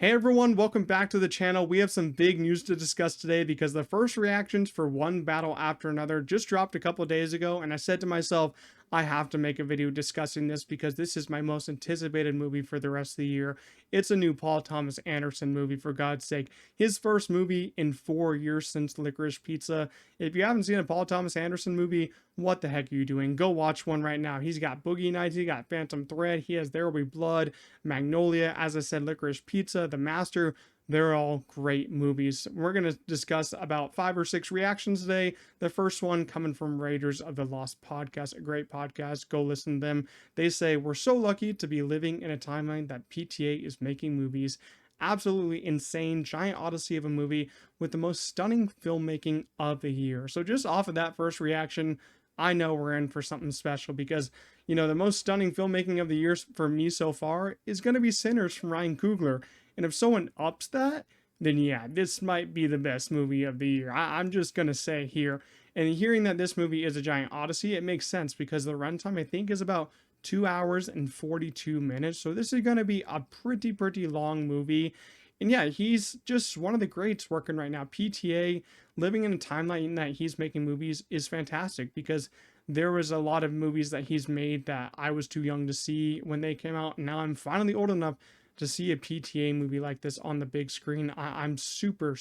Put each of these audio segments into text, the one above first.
Hey everyone, welcome back to the channel. We have some big news to discuss today because the first reactions for One Battle After Another just dropped a couple of days ago, and I said to myself, I have to make a video discussing this because this is my most anticipated movie for the rest of the year. It's a new Paul Thomas Anderson movie, for God's sake. His first movie in 4 years since Licorice Pizza. If you haven't seen a Paul Thomas Anderson movie, what the heck are you doing? Go watch one right now. He's got Boogie Nights, he got Phantom Thread, he has There Will Be Blood, Magnolia, as I said, Licorice Pizza, The Master. They're all great movies. We're going to discuss about 5 or 6 reactions today. The first one coming from Raiders of the Lost podcast, a great podcast. Go listen to them. They say, we're so lucky to be living in a timeline that PTA is making movies. Absolutely insane, giant odyssey of a movie with the most stunning filmmaking of the year. So just off of that first reaction, I know we're in for something special because, the most stunning filmmaking of the year for me so far is going to be Sinners from Ryan Coogler. And if someone ups that, then yeah, this might be the best movie of the year. I'm just going to say here. And hearing that this movie is a giant odyssey, it makes sense because the runtime, I think, is about 2 hours and 42 minutes. So this is going to be a pretty long movie. And yeah, he's just one of the greats working right now. PTA, living in a timeline that he's making movies is fantastic because there was a lot of movies that he's made that I was too young to see when they came out. And now I'm finally old enough to see a PTA movie like this on the big screen. I'm super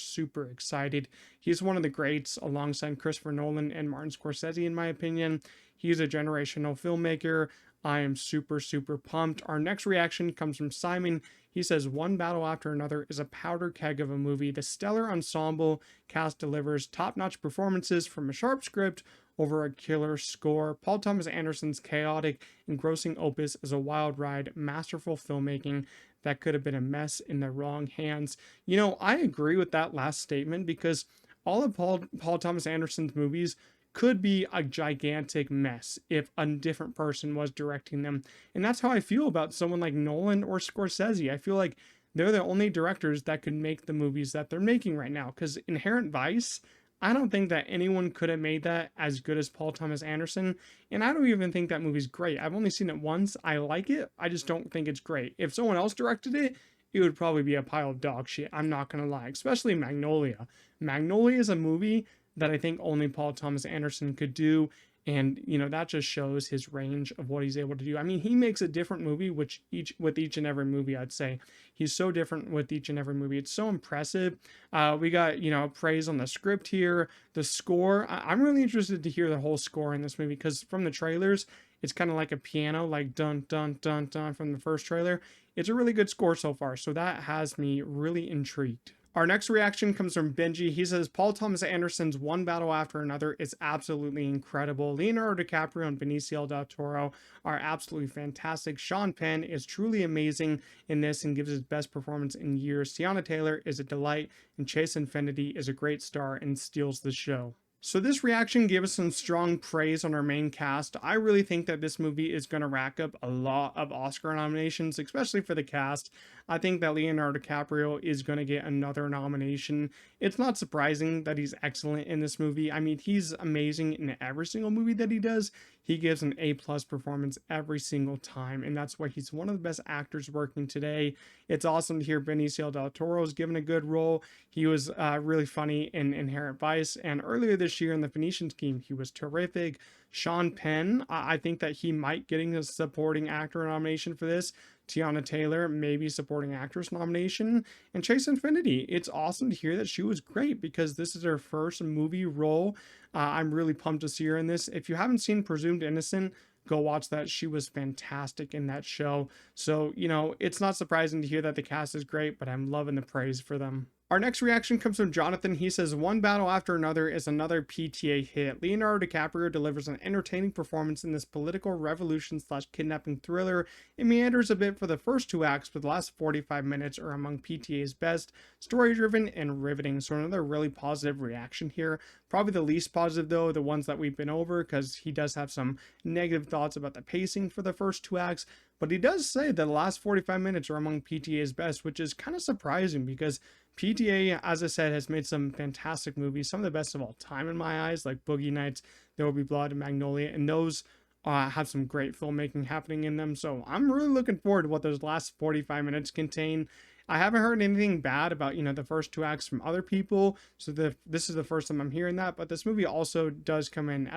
excited. He's one of the greats alongside Christopher Nolan and Martin Scorsese, in my opinion. He's a generational filmmaker. I am super pumped. Our next reaction comes from Simon. He says, One Battle After Another is a powder keg of a movie. The stellar ensemble cast delivers top-notch performances from a sharp script over a killer score. Paul Thomas Anderson's chaotic, engrossing opus is a wild ride, masterful filmmaking that could have been a mess in the wrong hands. I agree with that last statement because all of Paul Thomas Anderson's movies could be a gigantic mess if a different person was directing them. And that's how I feel about someone like Nolan or Scorsese. I feel like they're the only directors that could make the movies that they're making right now. Because Inherent Vice, I don't think that anyone could have made that as good as Paul Thomas Anderson. And I don't even think that movie's great. I've only seen it once. I like it. I just don't think it's great. If someone else directed it, it would probably be a pile of dog shit. I'm not going to lie. Especially Magnolia. Magnolia is a movie that I think only Paul Thomas Anderson could do. And, that just shows his range of what he's able to do. I mean, he makes a different movie with each and every movie, I'd say. He's so different with each and every movie. It's so impressive. We got, praise on the script here. The score, I'm really interested to hear the whole score in this movie because from the trailers, it's kind of like a piano, like dun, dun, dun, dun from the first trailer. It's a really good score so far. So that has me really intrigued. Our next reaction comes from Benji. He says, Paul Thomas Anderson's One Battle After Another is absolutely incredible. Leonardo DiCaprio and Benicio del Toro are absolutely fantastic. Sean Penn is truly amazing in this and gives his best performance in years. Tiana Taylor is a delight, and Chase Infinity is a great star and steals the show. So this reaction gave us some strong praise on our main cast. I really think that this movie is going to rack up a lot of Oscar nominations, especially for the cast. I think that Leonardo DiCaprio is going to get another nomination. It's not surprising that he's excellent in this movie. I mean, he's amazing in every single movie that he does. He gives an A+ performance every single time, and that's why he's one of the best actors working today. It's awesome to hear Benicio del Toro's given a good role. He was really funny in Inherent Vice, and earlier this year in The Phoenician Scheme, he was terrific. Sean Penn, I think that he might getting a supporting actor nomination for this. Tiana Taylor, maybe supporting actress nomination. And Chase Infinity, it's awesome to hear that she was great because this is her first movie role. I'm really pumped to see her in this. If you haven't seen Presumed Innocent, go watch that. She was fantastic in that show. So, it's not surprising to hear that the cast is great, but I'm loving the praise for them. Our next reaction comes from Jonathan. He says, One Battle After Another is another PTA hit. Leonardo DiCaprio delivers an entertaining performance in this political revolution/kidnapping thriller. It meanders a bit for the first 2 acts, but the last 45 minutes are among PTA's best, story-driven and riveting. So another really positive reaction here. Probably the least positive, though, the ones that we've been over, because he does have some negative thoughts about the pacing for the first 2 acts. But he does say that the last 45 minutes are among PTA's best, which is kind of surprising because PTA, as I said, has made some fantastic movies, some of the best of all time in my eyes, like Boogie Nights, There Will Be Blood, and Magnolia, and those have some great filmmaking happening in them. So I'm really looking forward to what those last 45 minutes contain. I haven't heard anything bad about, the first two acts from other people. So this is the first time I'm hearing that. But this movie also does come in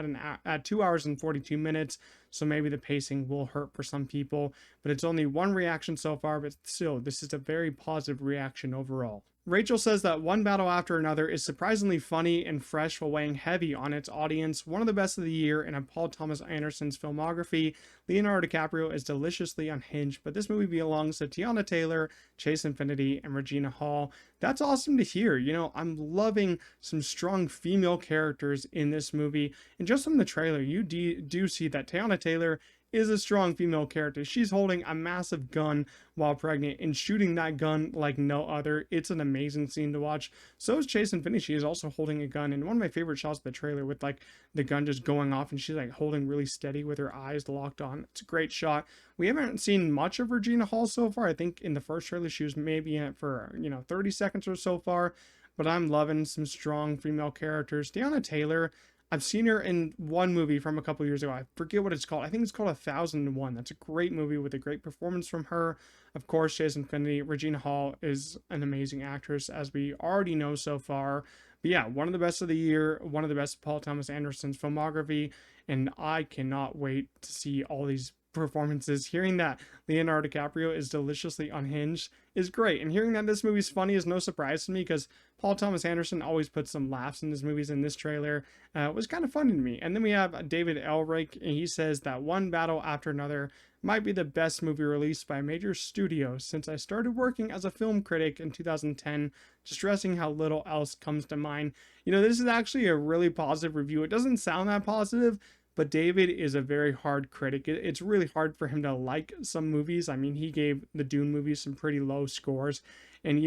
at 2 hours and 42 minutes. So maybe the pacing will hurt for some people. But it's only one reaction so far. But still, this is a very positive reaction overall. Rachel says that One Battle After Another is surprisingly funny and fresh while weighing heavy on its audience. One of the best of the year in a Paul Thomas Anderson's filmography. Leonardo DiCaprio is deliciously unhinged, but this movie belongs to Tiana Taylor, Chase Infinity, and Regina Hall. That's awesome to hear. I'm loving some strong female characters in this movie. And just from the trailer, you do see that Tiana Taylor is a strong female character. She's holding a massive gun while pregnant and shooting that gun like no other. It's an amazing scene to watch. So is Chase Infinity. She is also holding a gun, and one of my favorite shots of the trailer with like the gun just going off and she's like holding really steady with her eyes locked on. It's a great shot. We haven't seen much of Regina Hall so far. I think in the first trailer she was maybe in it for 30 seconds or so far, but I'm loving some strong female characters. Tiana Taylor, I've seen her in one movie from a couple years ago. I forget what it's called. I think it's called 1001. That's a great movie with a great performance from her. Of course, Chase Infinity. Regina Hall is an amazing actress, as we already know so far. But yeah, one of the best of the year, one of the best of Paul Thomas Anderson's filmography, and I cannot wait to see all these performances. Hearing that Leonardo DiCaprio is deliciously unhinged is great, and hearing that this movie's funny is no surprise to me because Paul Thomas Anderson always puts some laughs in his movies. In this trailer was kind of funny to me. And then we have David Ehrlich, and he says that One Battle After Another might be the best movie released by a major studio since I started working as a film critic in 2010, stressing how little else comes to mind. This is actually a really positive review. It doesn't sound that positive, but David is a very hard critic. It's really hard for him to like some movies. I mean, he gave the Dune movies some pretty low scores. And,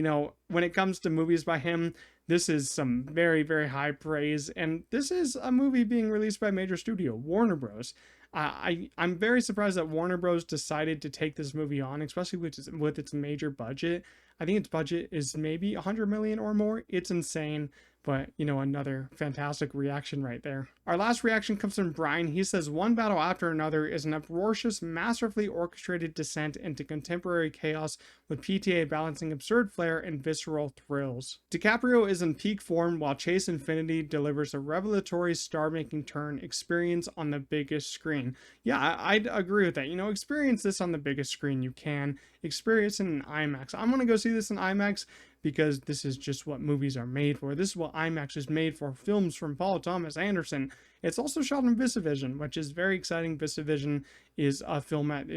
when it comes to movies by him, this is some very, very high praise. And this is a movie being released by a major studio, Warner Bros. I'm very surprised that Warner Bros. Decided to take this movie on, especially with its major budget. I think its budget is maybe 100 million or more. It's insane. But, another fantastic reaction right there. Our last reaction comes from Brian. He says, One Battle After Another is an uproarious, masterfully orchestrated descent into contemporary chaos with PTA balancing absurd flair and visceral thrills. DiCaprio is in peak form while Chase Infinity delivers a revelatory star-making turn experience on the biggest screen. Yeah, I'd agree with that. Experience this on the biggest screen you can. Experience it in IMAX. I'm going to go see this in IMAX because this is just what movies are made for. This is what IMAX is made for, films from Paul Thomas Anderson. It's also shot in VistaVision, which is very exciting. VistaVision is a film that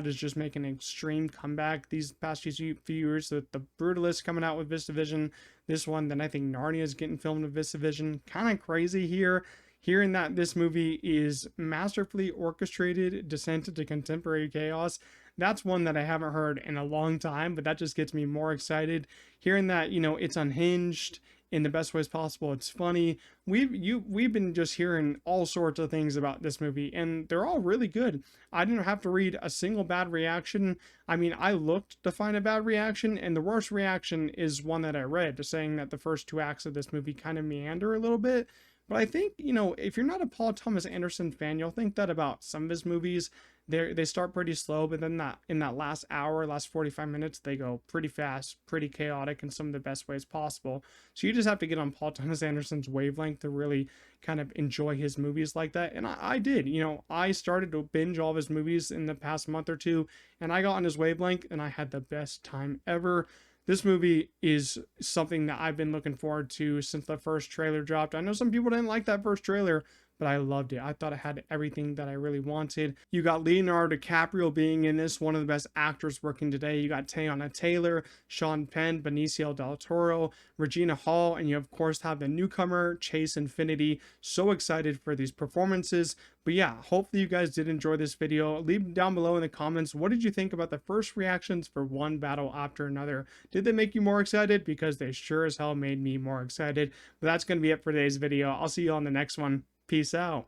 is just making an extreme comeback these past few years. With The Brutalist coming out with VistaVision, this one, then I think Narnia is getting filmed with VistaVision. Kind of crazy here. Hearing that this movie is masterfully orchestrated descent into contemporary chaos, that's one that I haven't heard in a long time, but that just gets me more excited. Hearing that, it's unhinged in the best ways possible. It's funny. We've been just hearing all sorts of things about this movie, and they're all really good. I didn't have to read a single bad reaction. I mean, I looked to find a bad reaction, and the worst reaction is one that I read, saying that the first two acts of this movie kind of meander a little bit. But I think, if you're not a Paul Thomas Anderson fan, you'll think that about some of his movies. They start pretty slow, but then in that last hour, last 45 minutes, they go pretty fast, pretty chaotic in some of the best ways possible. So you just have to get on Paul Thomas Anderson's wavelength to really kind of enjoy his movies like that. And I did. I started to binge all of his movies in the past month or two, and I got on his wavelength, and I had the best time ever. This movie is something that I've been looking forward to since the first trailer dropped. I know some people didn't like that first trailer, but I loved it. I thought it had everything that I really wanted. You got Leonardo DiCaprio being in this, one of the best actors working today. You got Tiana Taylor, Sean Penn, Benicio del Toro, Regina Hall, and you of course have the newcomer, Chase Infinity. So excited for these performances. But yeah, hopefully you guys did enjoy this video. Leave down below in the comments, what did you think about the first reactions for One Battle After Another? Did they make you more excited? Because they sure as hell made me more excited. But that's going to be it for today's video. I'll see you on the next one. Peace out.